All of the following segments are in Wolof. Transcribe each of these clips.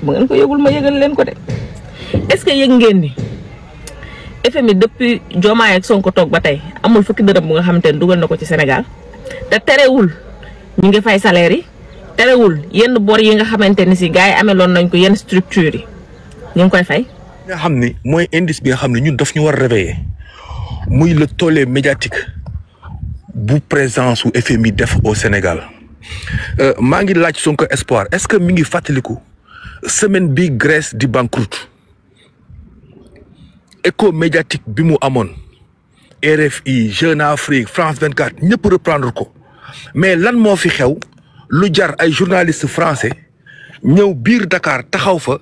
bu ngeen ko yëgul ma yëgal leen ko de. est-ce que yëg ngeen ni FMI depuis Diomaye ak Sonko toog ba tey amul fukki dërëm bu nga xamante ne dugal na ko ci Sénégal te terewul ñu ngi fay salaire yi terewul yenn bor yi nga xamante ni si gars yi ameloon nañ ko yenn structure yi ñu ngi koy fay. nga xam ni mooy indice bi nga xam ne ñun daf ñu war réveiller muy le tollé médiatique bu présence su FMI def au Sénégal maa ngi laaj Sonko Espoir est-ce que mi ngi fàttaliku semaine bi Grèce di banqueroute écho médiatique bi mu amoon RFI Jeune Afrique France 24 ñëpp reprendre ko mais lan moo fi xew lu jar ay journalistes français ñëw biir Dakar taxaw fa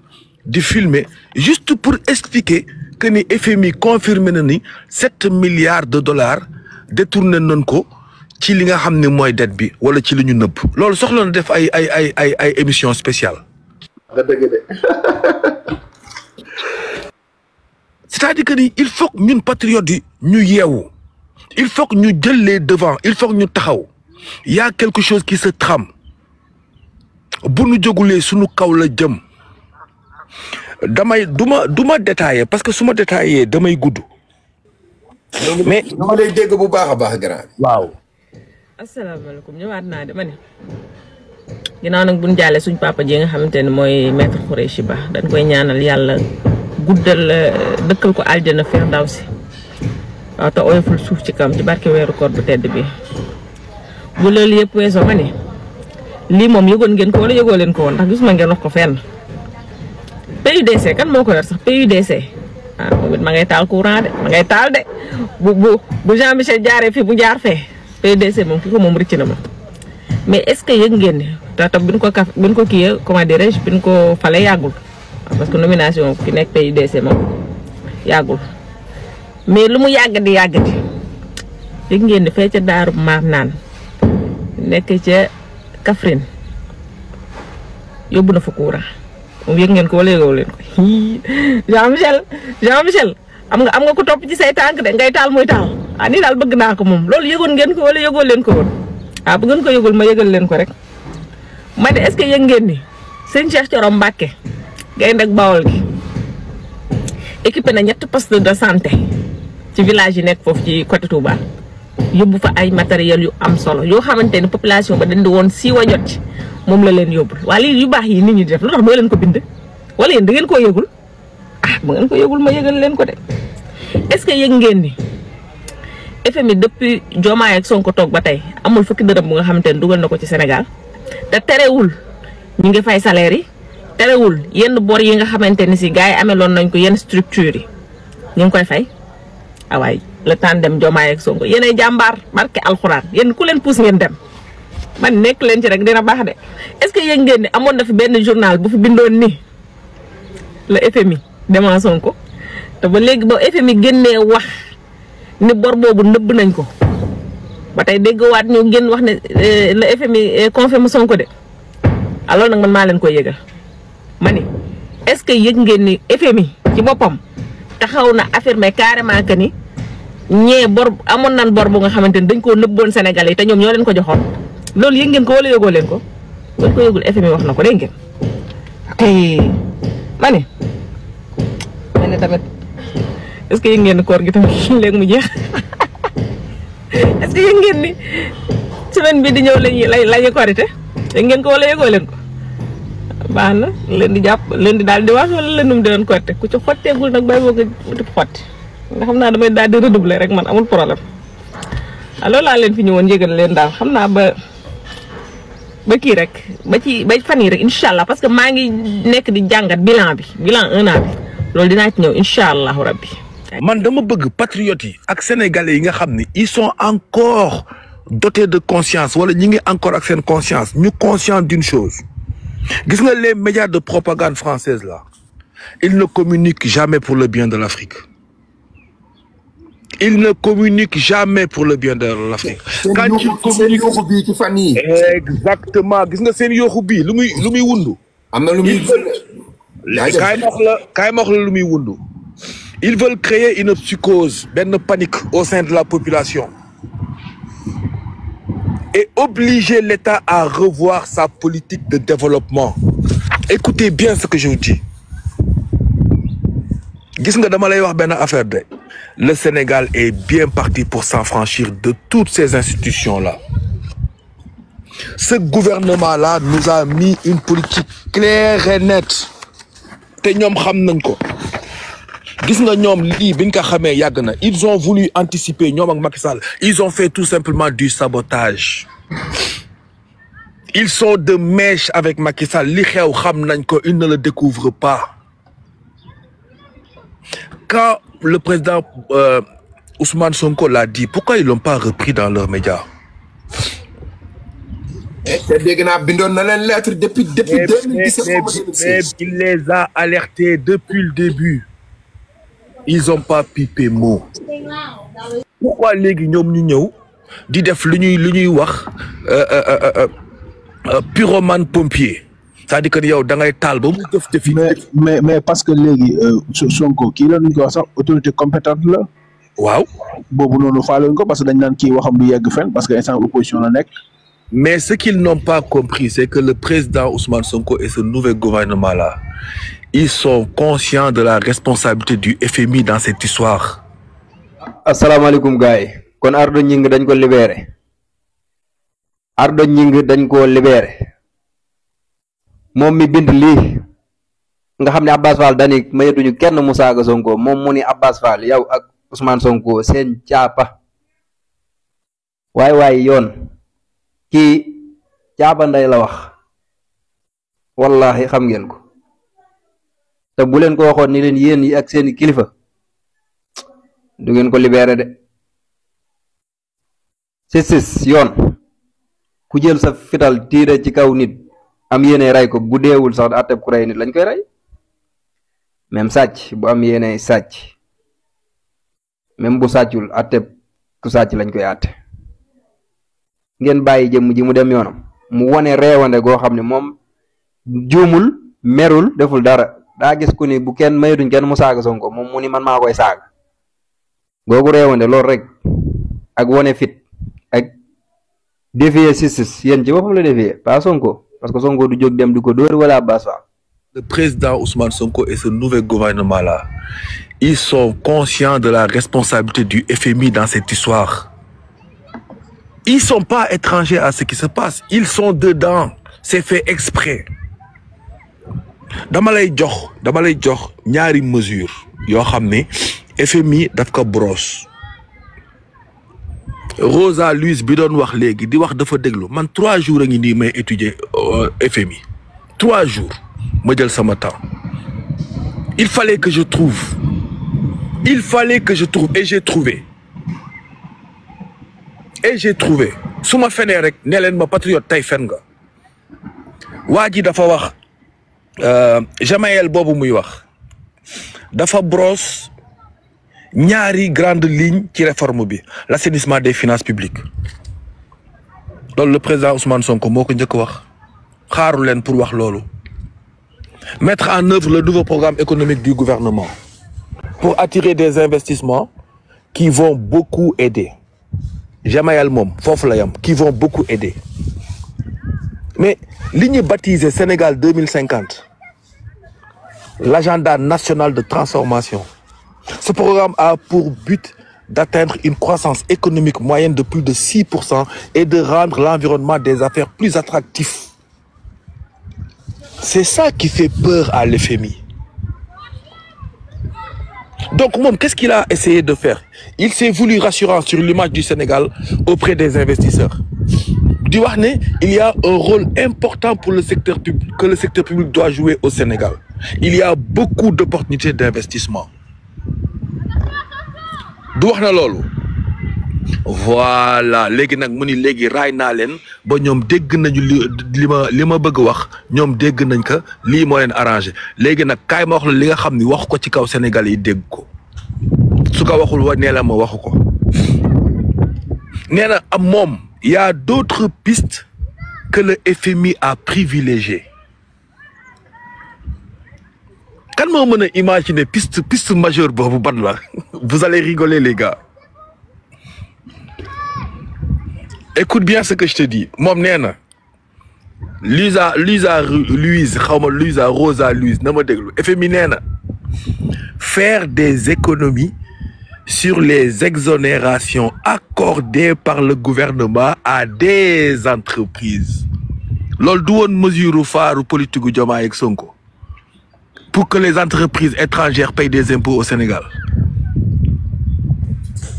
di filmer juste pour expliquer que ni FMI confirmé na ni 7 milliards de dollars détourné nañ ko ci li nga xam ne mooy dette bi wala ci li ñu nëbb loolu soxla na def ay émission spéciale. nga dëgg de. c'est-à-dire que ni il faut que ñun patriotes yi ñu yeewu il faut que ñu jël les devants il faut que ñu taxaw y a quelque chose qui se trame bu nu jógulee suñu kaw la jëm damay duma détailler parce que su ma détaillé damay gudd. mais dama lay dégg bu baax a baax grand. waaw. asalaamaaleykum ñëwaat naa de ma ne ginnaaw nag buñ jàllee suñ papa ji nga xamante ne mooy maître Khoureyssi Ba dañ koy ñaanal yàlla guddal dëkkal ko aljana firdawsi waaw te oyoful suuf ci kam ci barke weeru koor bu tedd bi bu loolu yëpp weesoo ma ne lii moom yëgoon ngeen ko wala yëgoo leen ko woon ndax gisuma ngeen wax ko fenn PUDC kan moo ko yor sax PUDC moom it ma ngay taal courant de ma ngay taal de bu Jean Michel jaaree fi bu jaar fee PUDC moom ki ko moom rëcc na ma mais est-ce que yëg ngeen ne te biñ ko kiyee comment dirais-je biñ ko fale yàggul parce que nomination ki nekk PUDC moom yàggul mais lu mu yàggati yëg ngeen ne fee ca Daaru Marnaan nekk ca Kaffrine yóbbu na fa courant moom yëg ngeen ko wala yëgoo leen ko Jean Michel am nga ko topp ci say tànk de ngay taal muy taal nii daal bëgg naa ko moom loolu yëgoon ngeen ko wala yëgoo leen ko woon bu ngeen ko yëgul ma yëgal leen ko rek ma ne est-ce que yëg ngeen ni sëñ Cheikh Thioro Mbacké Gaynde ak Bawol gi équipé na 3 postes de santé ci village yi nekk foofu ci côté Touba yóbbu fa ay matériel yu am solo yoo xamante ni population ba dañ di woon siiwa jot ci moom la leen yóbbul waa lii yu baax yi nit ñi di def lu tax doo leen ko bind wala yéen da ngeen koo yëgul bu ngeen ko yëgul ma yëgal leen ko de est-ce que yëg ngeen ni FMI depuis Diomaye ak Sonko toog ba tey amul fukki dërëm bu nga xamante ne dugal na ko ci Sénégal te terewul ñu ngi fay salaire yi terewul yenn bor yi nga xamante ni si gars yi ameloon nañ ko yenn structure yi ñu ngi koy fay waay le temps dem Diomaye ak Sonko yéenay jàmbaar barke alxuraan yéen ku leen pousse ngeen dem man nekk leen ci rek dina baax de est-ce que yëg ngeen ni amoon na fi benn journal bu fi bindoon ni le FMI dema Sonko te ba léegi ba FMI génnee wax ni bor boobu nëbb nañ ko ba tey déggowaat ñu génn wax ne le FMI confirme Sonko de alors nag man maa leen koy yëgal ma ni est-ce que yëg ngeen ni FMI ci boppam taxaw na affirmer carrément que ni ñee bor amoon nan bor bu nga xamante ni dañ koo nëbboon Sénégal yi te ñoom ñoo leen ko joxoon loolu yëg ngeen ko wala yëgoo leen ko buñ ko yëgul FMI wax na ko dégg ngeen ok ma ne tamit est-ce que yëg ngeen ni koor gi tamit léegi mu jeex est-ce que yëg ngeen ni semaine bi di ñëw lañuy korité yëg ngeen ko wala yëgoo leen ko baax na leen di jàpp leen di daal di wax wala leen di doon korité ku ci xotteegul nag bay boo nga wuti xotti nga xam naa damay daal di redoubler rek man amul problème loolu laa leen fi ñëwoon yëgal leen daal xam naa ba kii rek ba fan yi rek incha allah parce que maa ngi nekk di jàngat bilan 1 an bi loolu dinaa ci ñëw incha allahu rabbi. man dama bëgg patriotes yi ak sénégalais yi nga xam ni ils sont encore dotés de conscience wala ñi ngi encore ak seen conscience ñu conscient d'une chose gis nga les médias de propagande française là ils ne communiquent jamais pour le bien de l'Afrique. Il ne communique jamais pour le bien de l'Afrique. Quand il communique exactement gis nga seen yooxu bii lu muy wundu am na lu muy kaay ma wax la lu muy wundu ils veulent créer une psychose benn panique au sein de la population et obliger l'État à revoir sa politique de développement Écoutez bien ce que je vous dis. Gis nga dama lay wax benn affaire de. Le Sénégal est bien parti pour s'affranchir de toutes ces institutions-là. Ce gouvernement-là nous a mis une politique claire et nette. Te ñoom xam nañ ko. Gis nga ñoom lii biñ ko xamee yàgg na. Ils ont voulu anticiper ñoom ak Macky Sall. Ils ont fait tout simplement du sabotage. Ils sont de mèche avec Macky Sall. Li xew xam nañ ko, ils ne le découvrent pas. Quand le président Ousmane Sonko l'a dit, pourquoi ils l'ont pas repris dans leurs médias? dégg naa bindoon na leen lettre depuis 2017. Il les a alertés depuis le début. Ils ont pas pipé mot. Pourquoi léegi ñoom ñu ñëw di def lu ñuy wax pyromane pompier? C'est-à-dire que yow da ngay taal ba mu def defi. mais parce que léegi Sonko kii la ñu ko wax sax autorité compétente la. waaw. boobu noonu faale ko parce que dañ naan kii waxam du yegg fenn parce que instant opposition la nekk. Mais ce qu'ils n'ont pas compris, c'est que le président Ousmane Sonko et ce nouvel gouvernement-là, ils sont conscients de la responsabilité du FMI dans cette histoire. Asalaamaaleykum gars yi kon Ardo Gningue dañ ko libéré. Ardo Gningue dañ ko libéré. Moom mi bind lii nga xam ne Abbas Fall dani mayetuñu kenn mu saaga Sonko moom mu ni Abbas Fall yow ak Ousmane Sonko seen caapa waay yoon kii caapa nday la wax wallahi xam ngeen ko te bu leen ko waxoon ni leen yéen yi ak seeni kilifa du ngeen ko libéré de sis yoon ku jël sa fital tiire ci kaw nit am yéene ray ko bu deewul sax àtteb ku rey nit lañ koy rey même sàcc bu am yéene sàcc même bu sàccul àtteb ku sàcc lañ koy àtte ngeen bàyyi jëmm ji mu dem yoonam mu wone reewande goo xam ne moom juumul merul deful dara daa gis ku ni bu kenn mayduñ kenn mu saaga Sonko moom mu ni man maa koy saaga googu reewande loolu rek ak wone fit ak défier sis yéen ci boppam la défier pas Sonko parce que Sonko du jóg dem di ko dóor wala Abbas Fall. Le président Ousmane Sonko et ce nouvel gouvernement-là, ils sont conscients de la responsabilité du FMI dans cette histoire. Ils sont pas étrangers à ce qui se passe. Ils sont dedans. C'est fait exprès. dama lay jox ñaari mesure yoo xam ne FMI daf ko brosse. Rosa Louise bi doon wax léegi di wax dafa déglu man 3 jours a ngi nii may étudier FMI 3 jours ma jël sama temps. Il fallait que je trouve et j'ai trouvé su ma fenee rek ne leen ma patriote tey fen nga waa ji dafa wax Jamaïel boobu muy wax dafa brosse ñaari grande ligne ci réforme bi l'assainissement des finances publiques loolu le président Ousmane Sonko moo ko njëkk wax xaaru leen pour wax loolu mettre en œuvre le nouveau programme économique du gouvernement pour attirer des investissements qui vont beaucoup aider Jamaïel moom foofu la yam qui vont beaucoup aider mais li ñu baptisé Sénégal 2050 l'agenda national de transformation. Ce programme a pour but d'atteindre une croissance économique moyenne de plus de 6% et de rendre l'environnement des affaires plus attractif. C'est ça qui fait peur à l'FMI. Donc, qu'est-ce qu'il a essayé de faire? Il s'est voulu rassurant sur l'image du Sénégal auprès des investisseurs. Il y a un rôle important pour le secteur public, que le secteur public doit jouer au Sénégal. Il y a beaucoup d'opportunités d'investissement. Voilà léegi nag mu ni léegi raay naa leen ba ñoom dégg nañu li ma bëgg wax ñoom dégg nañ ko lii moo leen arrangé léegi nag kaay ma wax la li nga xam ni wax ko ci kaw Sénégal yi dégg ko su ko waxul wa nee la ma waxu ko nee na am moom y a d'autres pistes que le FMI a privilégiées. Kan moo mën a imaginer piste majeure boobu ban la vous allez rigoler les gars. Écoute bien ce que je te dis moom nee na Luisa Louise xawma Luisa Rosa Louise na ma déglu FMI nee na faire des économies sur les exonérations accordées par le gouvernement à des entreprises. Loolu du woon mesure phare politique gu Diomaye ak Sonko pour que les entreprises étrangères payent des impôts au Sénégal.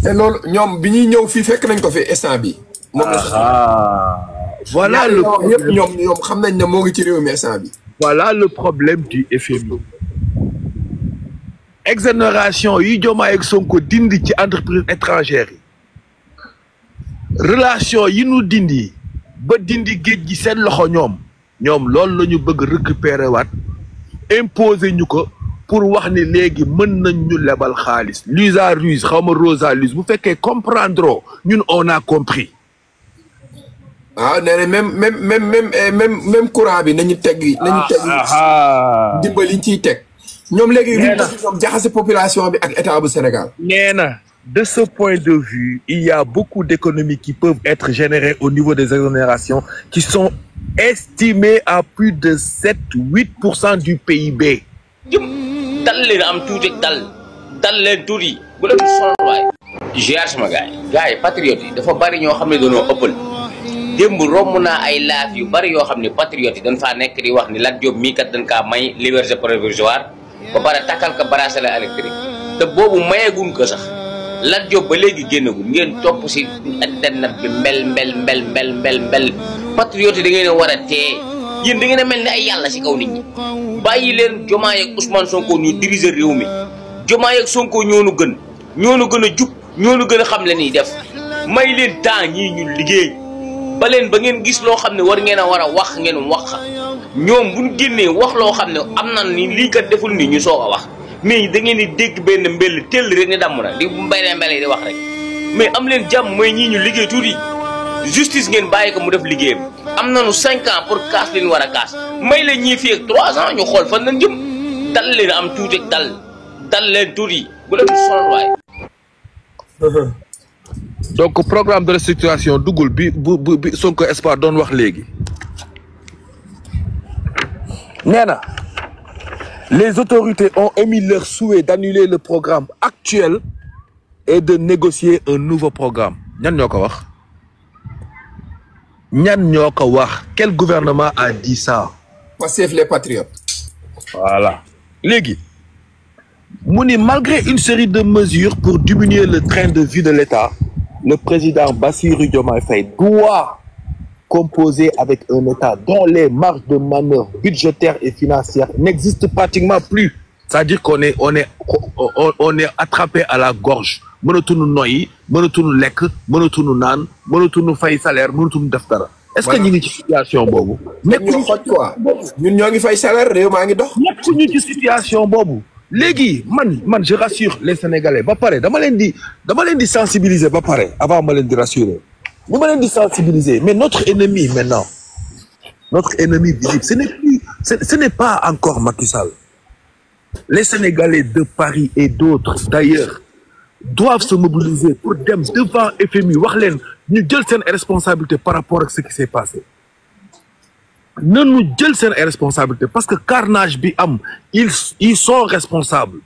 te loolu ñoom bi ñuy ñëw fii fekk nañ ko fi instant bi moom la Voilà le ñëpp ñoom xam nañ ne moo ngi ci réew mi instant bi. Voilà le problème du FMI. Exonération yi Diomaye ak Sonko dindi ci entreprise étrangère yi relation yi nu dindi ba dindi géej gi seen loxo ñoom loolu la ñu bëgg récupérer waat imposer ñu ko pour wax ni léegi mën nañ ñu lebal xaalis Luisa Louise xaw ma Rosa Louise bu fekkee comprendre ñun on a compris. ah nee na même courant bi nañu teg dimbali ñu ciy teg. ñoom léegi ñoom jaxase population bi ak état bu Sénégal. nee na de ce point de vue il y a beaucoup d'économies qui peuvent être générées au niveau des exonérations qui sont estimées à plus de 7-8% du PIB. dal leen am tuuti dal leen tuuti bu leen sonal waay. ziar sama gars yi patriotes yi dafa bari ñoo xam ne dañoo ëppal démb romb naa ay laaf yu bari yoo xam ne patriotes yi dañ faa nekk di wax ni Lat Diop mii kat dañ kaa may liberté provisoire ba pare takkal ko bracelet électrique te boobu mayeeguñ ko sax Lat Diop ba léegi génnagul ngeen topp si internet bi mbel patriotes yi da ngeen a war a tee yéen da ngeen a mel ni ay yàlla si kaw nit ñi bàyyi leen Diomaye ak Ousmane Sonko ñu diriger réew mi Diomaye ak Sonko ñoonu gën a jub ñoonu gën a xam le ni def may leen temps ñii ñu liggéey ba leen ba ngeen gis loo xam ne war ngeen a war a wax ngeen wax ñoom bu ñu génnee wax loo xam ne am na ni lii kat deful ni ñu soog a wax mais da ngeen di dégg benn mbell tell rek ne damm na di mbele di wax rek mais am leen jàmm mooy ñii ñu liggéey tuuti justice ngeen bàyyi ko mu def liggéeyam am nañu 5 ans pour kaas leen war a kaas may la ñii fii ak 3 ans ñu xool fan nañ jëm dal leen am tuuti dal leen tuuti bu leen sonal waay. donc programme de restructuration duggul bi Sonko Espoir doon wax léegi nee na les autorités ont émis leur souhait d'annuler le programme actuel et de négocier un nouveau programme ñan ñoo ko wax quel gouvernement a dit ça? Pastef les patriotes. Voilà léegi mu ni malgré une série de mesures pour diminuer le train de vie de l'État, le président Bassirou Diomaye Faye doit composer avec un État dont les marges de manœuvre budgétaires et financières n'existent pratiquement plus. C'est-à-dire qu'on est attrapé à la gorge. Mënatuñu noyyi, mënatuñu lekk, mënatuñu naan, mënatuñu fay salaire, mënatuñu def dara. Est-ce que ñu ngi ci situation boobu? nekkuñu xoj quoi ñun ñoo ngi fay salaire réew maa ngi dox. nekkuñu ci situation boobu. léegi man je rassure les Sénégalais ba pare dama leen di sensibiliser ba pare avant ma leen di rassurer bu ma leen di sensibiliser mais notre ennemi maintenant notre ennemi visible ce n'est pas encore Macky Sall. Les Sénégalais de Paris et d'autres d'ailleurs doivent se mobiliser pour dem devant FMI wax leen ñu jël seen responsabilité par rapport ak ce qui s'est passé. Nanu jël seen responsabilité parce que carnage bi am ils sont responsables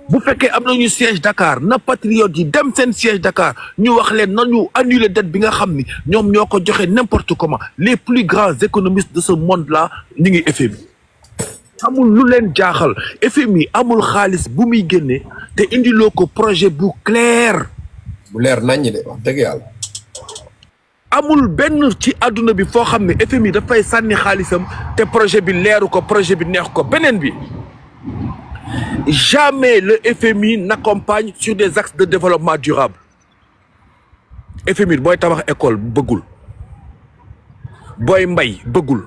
bu fekkee am nañu siège Dakar na patriotes yi dem seen siège Dakar ñu wax leen nañu annuler dette bi nga xam ni ñoom ñoo ko joxe n'importe comment les plus grands économistes de ce monde là ñu ngi FMI amul lu leen jaaxal FMI amul xaalis bu muy génne te indiloo ko projet bu clair bu leer naññi de wax dëgg yàlla amul benn ci àdduna bi foo xam ne FMI dafay sànni xaalisam te projet bi leeru ko projet bi neex ko beneen bi jamais le FMI n'accompagne sur des axes de développement durable FMI booy tabax école bëggul booy mbay bëggul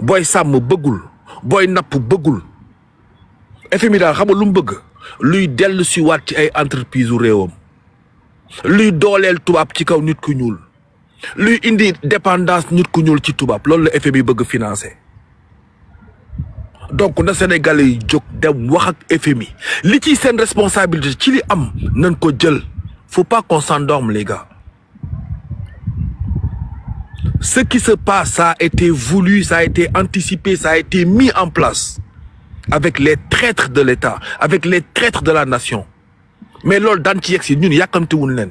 booy sàmm bëggul booy napp bëggul FMI daal xam nga lu mu bëgg luy dellu si waat ci ay entreprise u réewam luy dooleel tubaab ci kaw nit ku ñuul luy indi dépendance nit ku ñuul ci tubaab loolu la FMI bëgg financer donc na Sénégalais yi jóg dem wax ak FMI li ci seen responsabilité ci li am nañ ko jël faut pas qu'on s'endorme les gars Ce qui se passe, ça a été voulu, ça a été anticipé, ça a été mis en place avec les traîtres de l'État, avec les traîtres de la nation. Mais loolu daan ci yegg si ñun yàkkamtiwuñ leen.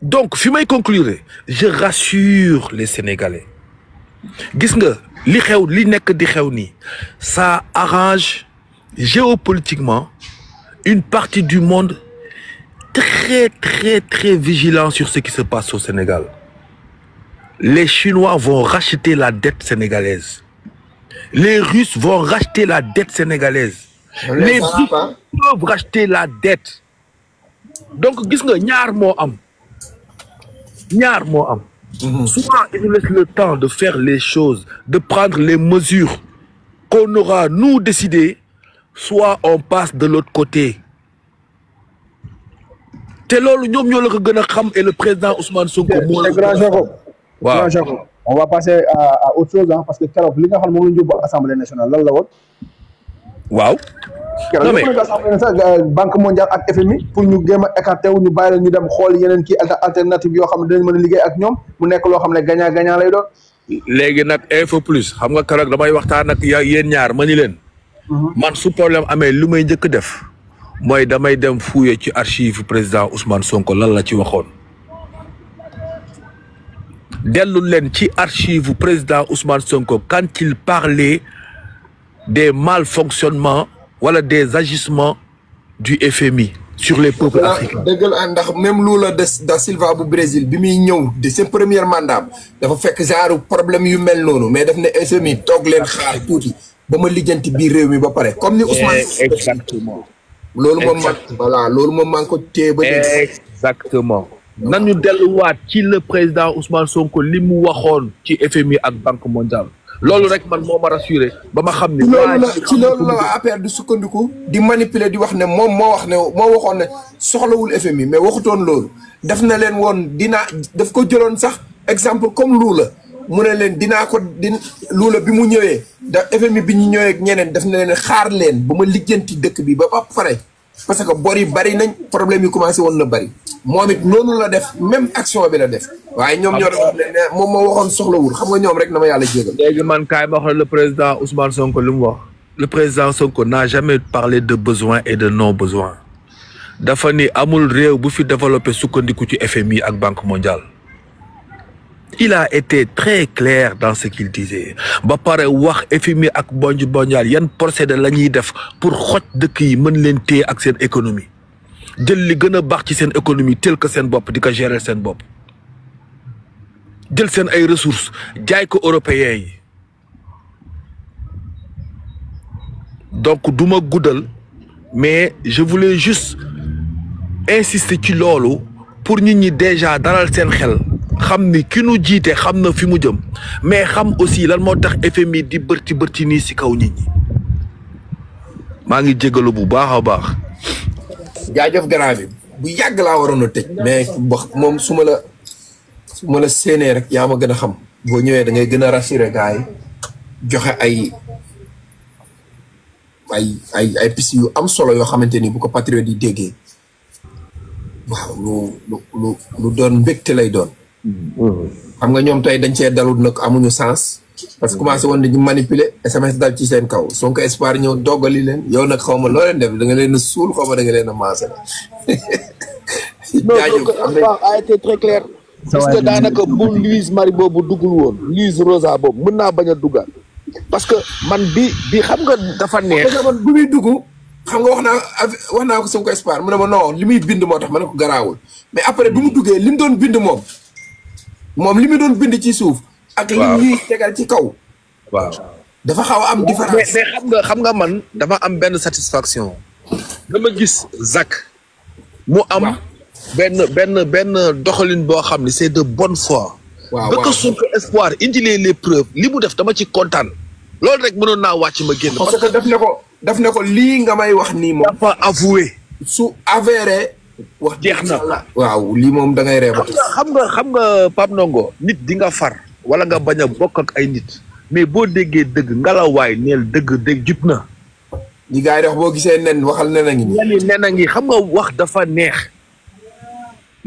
Donc fi may conclure, je rassure les Sénégalais. Gis nga li xew li nekk di xew nii, ça arrange géopolitiquement une partie du monde très vigilant sur ce qui se passe au Sénégal. Les Chinois vont racheter la dette sénégalaise. Les Russes vont racheter la dette sénégalaise. Les Russes peuvent racheter la dette. Donc gis nga ñaar moo am. Soit ils nous laissent le temps de faire les choses, de prendre les mesures qu'on aura nous décidées, soit on passe de l'autre côté. te loolu ñoom ñoo la ko gën a xam et le président Ousmane Sonko moo la grand Jacob. waaw Grand Jacob. On va passer à autre chose hein, parce que keroog li nga xam ne moom la ñu yóbbu Assemblée nationale lan la woon. waaw. non mais Banque mondiale ak FMI pour ñu géem a écarté wu ñu bàyyi la ñu dem xool yeneen kii alternative yoo xam ne dinañ mën a liggéey ak ñoom mu nekk loo xam ne gagnant gagnant lay doon. léegi nag info plus xam nga keroog damay waxtaan ak yéen ñaar ma ni leen. man su problème amee lu may njëkk def. mooy damay dem fouiller ci archive président Ousmane Sonko lan la ci waxoon. dellu leen ci archive président Ousmane Sonko quand il parlait des malfonctionnements wala des agissements du FMI sur les peuples africains. dëggal ndax même Lula da Silva bu Brésil bi muy ñëw de seen premier mandat dafa fekk genre problème yu mel noonu mais daf ne FMI toog leen xaar tuuti ba ma lijjanti biir réew mi ba pare comme ni Ousmane. exactement. loolu moom voilà loolu moom maa ngi ko téye ba exactement. nañu delluwaat ci le président Ousmane Sonko li mu waxoon ci FMI ak Banque mondiale. loolu rek man moo ma rassuré ba ma xam ne. ci loolu la waa APR di sukkandiku di manipuler di wax ne moom moo waxoon ne soxlawul FMI mais waxutoon loolu def na leen woon daf ko jëloon sax exemple comme Lula mu ne leen Lula bi mu ñëwee da FMI bi ñu ñëwee ak ñeneen daf na leen xaar leen ba ma lijjanti dëkk bi ba pare parce que bor yi bari nañ problème yi commencé woon na bari moom it noonu la def même action bi la def waaye ñoom ñoo doon ne moom moo waxoon soxlawul xam nga ñoom rek na ma yàlla jégal. léegi man kaay ma wax le président Ousmane Sonko li mu wax. le président Sonko n'a jamais parlé de besoin et de non besoin dafa ni amul réew bu fi développé sukkandiku ci FMI ak Banque mondiale. il a été très clair dans ce qu'il disait ba pare wax FMI ak Banque mondiale yan procédé la ñuy def pour xoj dëkk yi mën leen téye ak seen économie jël li gën a baax ci seen économie tel que seen bopp di ko gérer seen bopp jël seen ay ressources jaay ko européens yi donc du ma guddal mais je voulais juste insister ci loolu pour nit ñi déjà dalal seen xel xam ni ki nu jiite xam na fi mu jëm mais xam aussi lan moo tax FMI di bërti nii si kaw nit ñi maa ngi jégalu bu baax a baax. jaajëf grand bi bu yàgg laa waroon a tëj mais wax moom su ma la séenee rek yaa ma gën a xam boo ñëwee da ngay gën a rassurer gars yi joxe ay piste yu am solo yoo xamante ni bu ko patriote yi déggee waaw lu doon mbégte lay doon. xam nga ñoom tey dañ cee dalul nag amuñu sens parce que commencé woon dañu manipuler SMS dal ci seen kaw Sonko espoir ñëw doggali leen yow nag xaw ma loo leen def da nga leen a suul xaw ma da nga leen a maase la. jaajëf a été très clair. parce que daanaka bu Louise Marie boobu duggul woon Louise Rosa boobu mën naa bañ a duggaat parce que man bi xam nga dafa neex. parce que man bu muy dugg xam nga wax naa ko Sonko espoir mu ne ma non li muy bind moo tax ma ne ko garaawul mais après bi mu duggee li mu doon bind moom li mu doon bind ci suuf. ak li ñuy tegal ci kaw. waaw dafa xaw a am différence. mais xam nga man dama am benn satisfaction. dama gis Zak. mu am benn doxalin boo xam ne c'est de bonne foi. waaw ba ko Sonko espoir indilee les preuves li mu def dama ci kontaan. loolu rek mënoon naa wàcc ma génn. parce que daf ne ko lii nga may wax nii moom. dafa avoué. su avéré. wax jeex na waaw lii moom da ngay reeba. xam nga Pape Ndongo nit di nga far. wala nga bañ a bokk ak ay nit. mais boo déggee dëgg ngalawaay neel dëgg jub na. ñi gars yi wax boo gisee nen waxal nen a ngi nii. nen a ngi xam nga wax dafa neex.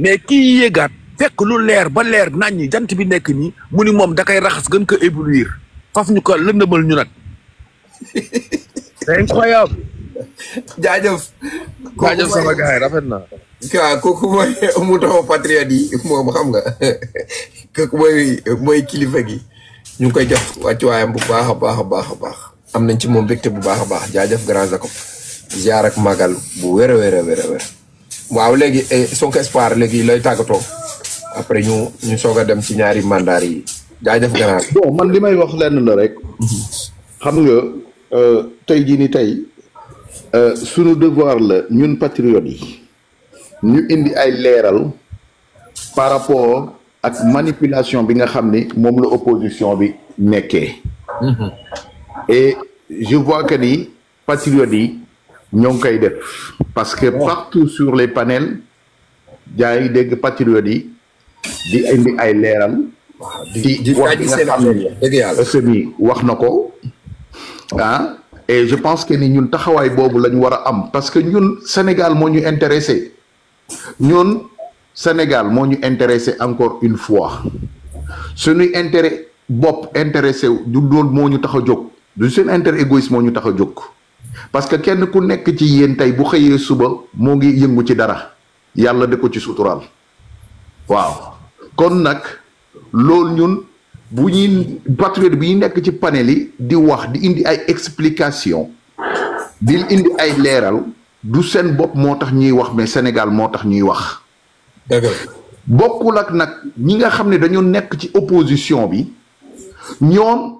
mais kii yéegaat fekk lu leer ba leer nañ ñi jant bi nekk nii mu ni moom da koy raxas gën ko éblouir faf ñu ko lëndëmal ñu nag c'est incroyable. jaajëf sama gars yi rafet na. waaw kooku mooy mu taxaw patriote yi moom xam nga kooku mooy kilifa gi ñu ngi koy jox wàccuwaayam bu baax a baax a baax a baax am nañ ci moom mbégte bu baax a baax jaajëf grand Jacob ziar ak magal bu wér a wér a wér a wér waaw léegi Sonko Espoir léegi looy tàggatoo après ñu soog a dem ci ñaari mandat yi jaajëf grand. bon man li may wax lenn la rek xam nga tey jii ni tey sunu devoir la ñun patriotes yi ñu indi ay leeral par rapport ak manipulation bi nga xam ni moom la opposition bi nekkee. Et je vois que ni patriotes yi ñoo ngi koy def parce que partout sur les panels jaay dégg patriotes yi di indi ay leeral. di wax li nga xam ne SMI wax na ko ah. Et je pense que ni ñun taxawaay boobu la ñu war a am parce que ñun Sénégal moo ñu intéressé ñun Sénégal moo ñu intéressé encore une fois suñuy intérêt bopp intéressé du doon moo ñu tax a jóg du seen intérêt égoïste moo ñu tax a jóg parce que kenn ku nekk ci yéen tey bu xëyee suba moo ngi yëngu ci dara yàlla de ko ci suturaal waaw kon nag loolu ñun bu ñuy patriote bi ñu nekk ci panel yi di wax di indi ay explication di indi ay leeral du seen bopp moo tax ñuy wax mais Sénégal moo tax ñuy wax. bokkul ak nag ñi nga xam ne dañoo nekk ci opposition bi ñoom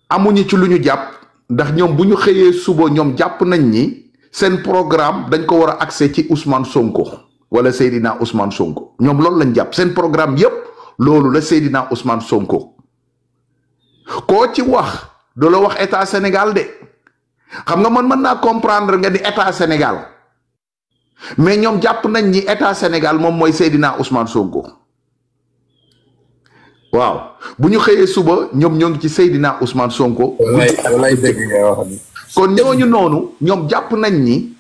amuñu ci lu ñu jàpp ndax ñoom bu ñu xëyee suba ñoom jàpp nañ ni seen programme dañ ko war a accès ci Ousmane Sonko wala Seydina Ousmane Sonko ñoom loolu lañ jàpp seen programme yépp loolu la Seydina Ousmane Sonko koo ci wax du la wax état Sénégal de xam nga man mën naa comprendre nga di état Sénégal mais ñoom jàpp nañ ni état Sénégal moom mooy Seydina Ousmane Sonko waaw bu ñu xëyee suba ñoom ñoo ngi ci Seydina Ousmane Sonko. wallaay dégg nga wax ni kon ñooñu noonu ñoom jàpp nañ ni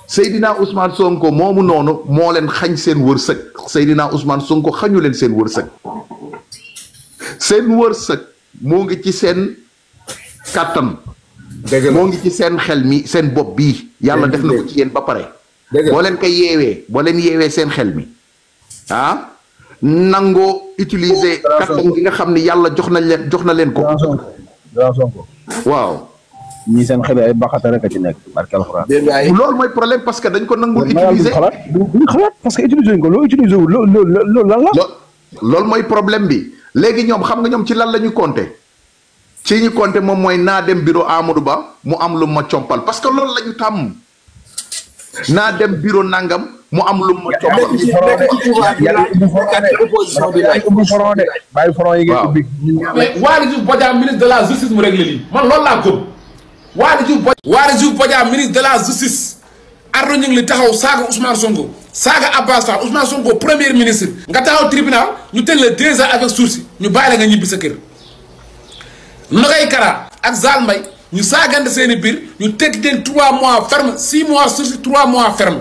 Seydina Ousmane Sonko moomu noonu moo leen xañ seen wërsëg Seydina Ousmane Sonko xañu leen seen wërsëg seen wërsëg moo ngi ci seen kàttan moo ngi ci seen xel mi seen bopp bii yàlla def na ko ci yéen ba pare boo leen ko yeewee boo leen yeewee seen xel mi ah nangoo utiliser kàttan gi nga xam ni yàlla jox na leen ko waaw ñii seen xel ay baxata rek a ci nekk barke alxuraan loolu mooy problème parce que dañ ko nangul utiliser duñ xalaat parce que utiliser ko loo utiliser wu loolu lan la loolu mooy problème bi léegi ñoom xam nga ñoom ci lan la ñu compter ci ñu compter moom mooy naa dem bureau Amadou Ba mu am lu ma compal parce que loolu la ñu tàmm naa dem bureau nangam mu am lu ma compal bàyyi foron yi ngeen ubbi Waly Diouf Bodiang ministre de la justice mu réglé lii man loolu laa gëm Waly Diouf Bodiang ministre de la justice ardo ñu ngi li taxaw saaga Ousmane Sonko saaga Abbas Fall Ousmane Sonko premier ministre nga taxaw tribunal ñu tëj la 2 ans avec sursis ñu bàyyi la nga ñibbi sa kër Nogay Kara ak Zal Mbaye ñu saagante seeni biir ñu tëj leen 3 mois ferme 6 mois sursis 3 mois ferme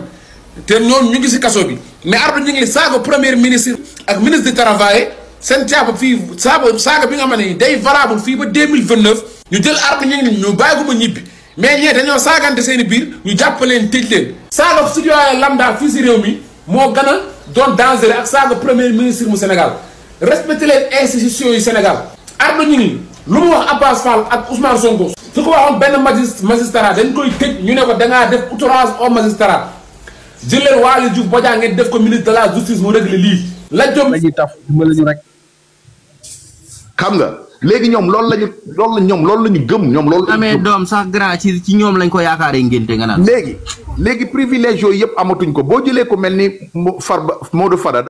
te ñoom ñu ngi si kaso bi mais ardo ñu ngi li saaga premier ministre ak ministre du travail seen caaba fii saaga bi nga xam ne day valable fii ba 2029 ñu jël ardo ñu ngi ñu bàyyi ko ma ñibbi mais ñee dañoo saagante seeni biir ñu jàpp leen tëj leen saaga citoyen lambda fii si réew mi moo gën a doon dangereux ak saaga premier ministre mu Sénégal respecté leen institutions yu Sénégal ardo ñu ngi lu mu wax Abbas Fall ak Ousmane Sonko su ko waxoon benn magistrat dañ koy tëj ñu ne ko dangaa def outrage au magistrat jël leen Waly Diouf Bodiang ngeen def ko ministre de la justice mu réglé lii la jom lañuy taf dimbali ñu rek xam nga léegi ñoom loolu la ñu gëm ñoom loolu amee doom sax grand ci ñoom lañ ko yaakaaree ngénte nga naan léegi privilège yooyu yëpp amatuñ ko boo jëlee ko mel ni Farba Modou Fada